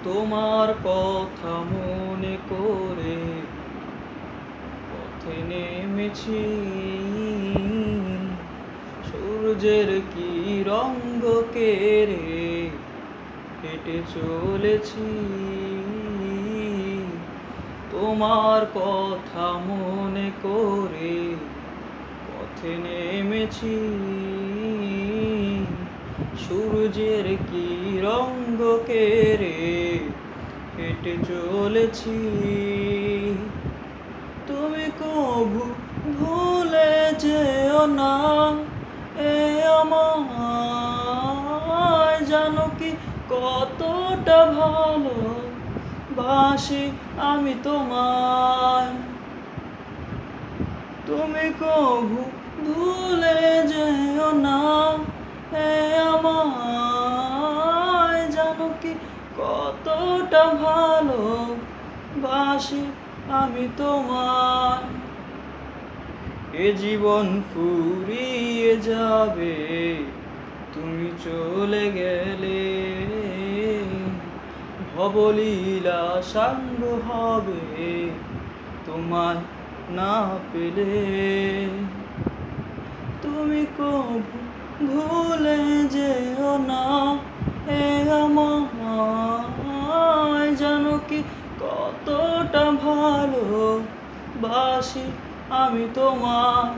তোমার কথা মনে করে পথে নেমেছি, সূর্যের কি রঙ্গ কেড়ে হেঁটে চলেছি। তোমার কথা মনে করে পথে নেমেছি, সূর্যের কি রঙ্গ কেড়ে হেঁটে চলেছি। তুমি কভু ভুলে যেও না এ আমায়, জানো কি কতটা ভালো বাসি আমি তোমায়। তুমি কভু ভুলে যেও না এ আমায়, জানো কি কতটা ভালো বাসি আমি তোমায়। এ জীবন ফুরিয়ে যাবে তুমি চলে গেলে, ভবলীলা সাঙ্গ হবে তোমায় না পেলে। তুমি কভু ভুলে যেও না এ আমায়, জানো কি কতটা ভালো বাসি আমি তোমায়।